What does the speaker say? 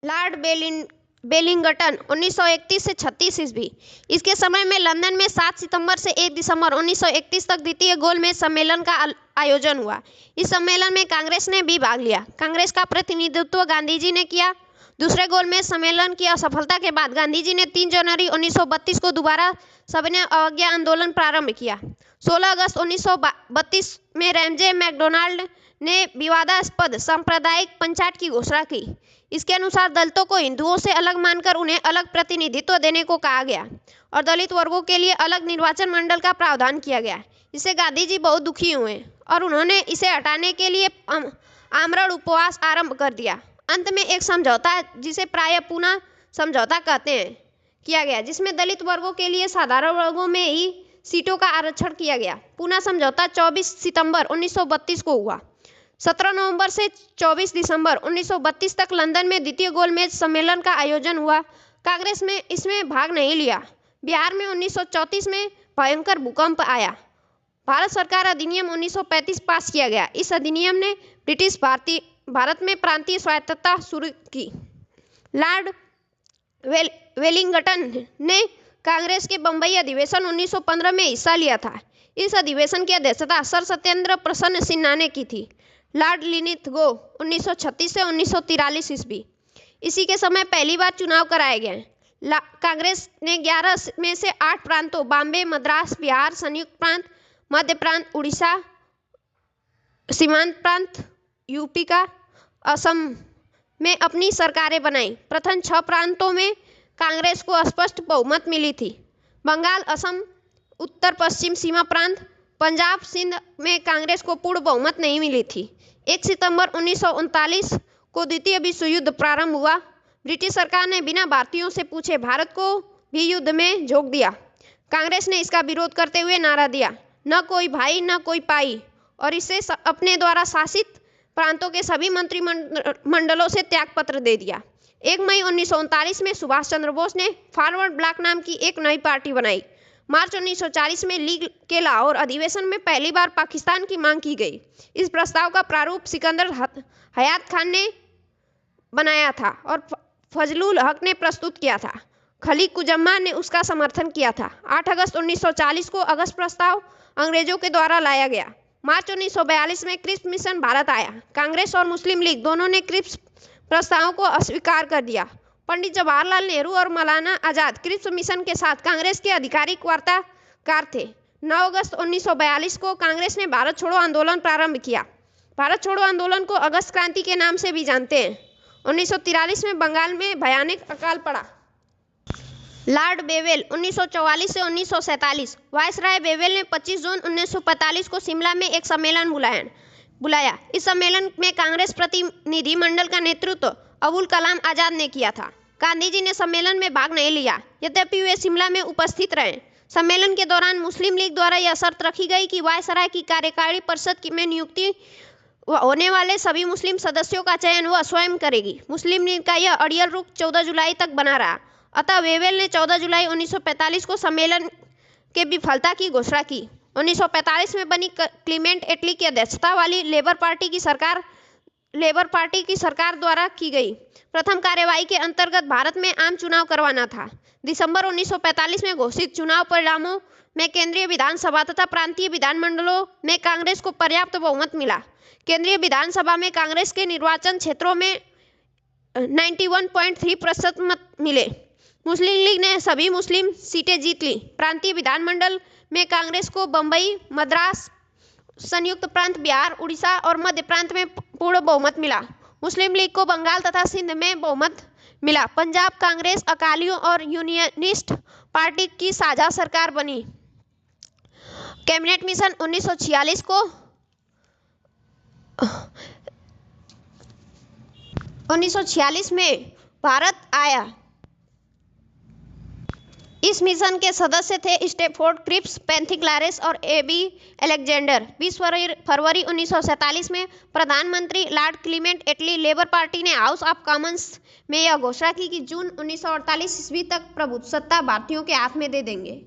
Lord Wellington 1931 से 36 ईस्वी। इसके समय में लंदन में 7 सितंबर से 1 दिसंबर 1931 तक द्वितीय गोलमेज सम्मेलन का आयोजन हुआ। इस सम्मेलन में कांग्रेस ने भी भाग लिया। कांग्रेस का प्रतिनिधित्व गांधी ने किया। दूसरे गोलमेज सम्मेलन की असफलता के बाद गांधी जी ने 3 जनवरी 1932 को दोबारा सविनय अवज्ञा आंदोलन प्रारंभ किया। 16 अगस्त 1932 में रैमजे मैकडोनाल्ड ने विवादास्पद सांप्रदायिक पंचायत की घोषणा की। इसके अनुसार दलितों को हिंदुओं से अलग मानकर उन्हें अलग प्रतिनिधित्व देने को कहा गया और दलित वर्गों के लिए अलग निर्वाचन मंडल का प्रावधान किया गया। इससे गांधी जी बहुत दुखी हुए और उन्होंने इसे हटाने के लिए आमरण उपवास आरंभ कर दिया। अंत में एक समझौता, जिसे प्रायः पूना समझौता कहते हैं, किया गया, जिसमें दलित वर्गों के लिए साधारण वर्गों में ही सीटों का आरक्षण किया गया। पूना समझौता 24 सितंबर 1932 को हुआ। 17 नवंबर से 24 दिसंबर 1932 तक लंदन में द्वितीय गोलमेज सम्मेलन का आयोजन हुआ। कांग्रेस में इसमें भाग नहीं लिया। बिहार में 1934 में भयंकर भूकंप आया। भारत सरकार अधिनियम 1935 पास किया गया। इस अधिनियम ने ब्रिटिश भारत में प्रांतीय स्वायत्तता शुरू की। लॉर्ड वेलिंगटन ने कांग्रेस के बंबई अधिवेशन 1915 में हिस्सा लिया था। इस अधिवेशन की अध्यक्षता सर सत्येंद्र प्रसन्न सिन्हा ने की थी। लॉर्ड लिनिथगो 1936 से 1943 ईस्वी। इसी के समय पहली बार चुनाव कराए गए। कांग्रेस ने 11 में से 8 प्रांतों बॉम्बे, मद्रास, बिहार, संयुक्त प्रांत, मध्य प्रांत, उड़ीसा, सीमांत प्रांत, यूपी का असम में अपनी सरकारें बनाई। प्रथम 6 प्रांतों में कांग्रेस को स्पष्ट बहुमत मिली थी। बंगाल, असम, उत्तर पश्चिम सीमा प्रांत, पंजाब, सिंध में कांग्रेस को पूर्ण बहुमत नहीं मिली थी। 1 सितंबर 1939 को द्वितीय विश्व युद्ध प्रारंभ हुआ। ब्रिटिश सरकार ने बिना भारतीयों से पूछे भारत को भी युद्ध में झोंक दिया। कांग्रेस ने इसका विरोध करते हुए नारा दिया, न कोई भाई न कोई पाई, और इसे अपने द्वारा शासित प्रांतों के सभी मंत्रिमंडलों से त्यागपत्र दे दिया। 1 मई 1939 में सुभाष चंद्र बोस ने फॉरवर्ड ब्लॉक नाम की एक नई पार्टी बनाई। मार्च 1940 में लीग के लाहौर अधिवेशन में पहली बार पाकिस्तान की मांग की गई। इस प्रस्ताव का प्रारूप सिकंदर हयात खान ने बनाया था और फजलुल हक ने प्रस्तुत किया था। खलीकुज्जमा ने उसका समर्थन किया था। 8 अगस्त 1940 को अगस्त प्रस्ताव अंग्रेजों के द्वारा लाया गया। मार्च 1942 में क्रिप्स मिशन भारत आया। कांग्रेस और मुस्लिम लीग दोनों ने क्रिप्स प्रस्तावों को अस्वीकार कर दिया। पंडित जवाहरलाल नेहरू और मौलाना आजाद क्रिप्स मिशन के साथ कांग्रेस के आधिकारिक वार्ताकार थे। 9 अगस्त 1942 को कांग्रेस ने भारत छोड़ो आंदोलन प्रारंभ किया। भारत छोड़ो आंदोलन को अगस्त क्रांति के नाम से भी जानते हैं। 1943 में बंगाल में भयानक अकाल पड़ा। लॉर्ड बेवेल 1944 से 1947। वायसराय बेवेल ने 25 जून 1945 को शिमला में एक सम्मेलन बुलाया। इस सम्मेलन में कांग्रेस प्रतिनिधिमंडल का नेतृत्व अबुल कलाम आजाद ने किया था। गांधी जी ने सम्मेलन में भाग नहीं लिया, यद्यपि वे शिमला में उपस्थित रहे। सम्मेलन के दौरान मुस्लिम लीग द्वारा यह शर्त रखी गई कि वायसराय की कार्यकारी परिषद में नियुक्ति होने वाले सभी मुस्लिम सदस्यों का चयन वह स्वयं करेगी। मुस्लिम लीग का यह अड़ियल रुख 14 जुलाई तक बना रहा। अतः वेवेल ने 14 जुलाई 1945 को सम्मेलन के विफलता की घोषणा की। 1945 में बनी क्लीमेंट एटली की अध्यक्षता वाली लेबर पार्टी की सरकार द्वारा की गई प्रथम कार्यवाही के अंतर्गत भारत में आम चुनाव करवाना था। दिसंबर 1945 में घोषित चुनाव परिणामों में केंद्रीय विधानसभा तथा प्रांतीय विधानमंडलों में कांग्रेस को पर्याप्त बहुमत मिला। केंद्रीय विधानसभा में कांग्रेस के निर्वाचन क्षेत्रों में 91.3% मत मिले। मुस्लिम लीग ने सभी मुस्लिम सीटें जीत ली। प्रांतीय विधानमंडल में कांग्रेस को बंबई, मद्रास, संयुक्त प्रांत, बिहार, उड़ीसा और मध्य प्रांत में पूर्ण बहुमत मिला। मुस्लिम लीग को बंगाल तथा सिंध में बहुमत मिला। पंजाब कांग्रेस, अकालियों और यूनियनिस्ट पार्टी की साझा सरकार बनी। कैबिनेट मिशन 1946 में भारत आया। इस मिशन के सदस्य थे स्टैफोर्ड क्रिप्स, पेंथिकलारेस और एबी अलेक्जेंडर। 20 फरवरी 1947 में प्रधानमंत्री लॉर्ड क्लीमेंट एटली लेबर पार्टी ने हाउस ऑफ कॉमन्स में यह घोषणा की कि जून 1948 ईस्वी तक प्रभुसत्ता भारतीयों के हाथ में दे देंगे।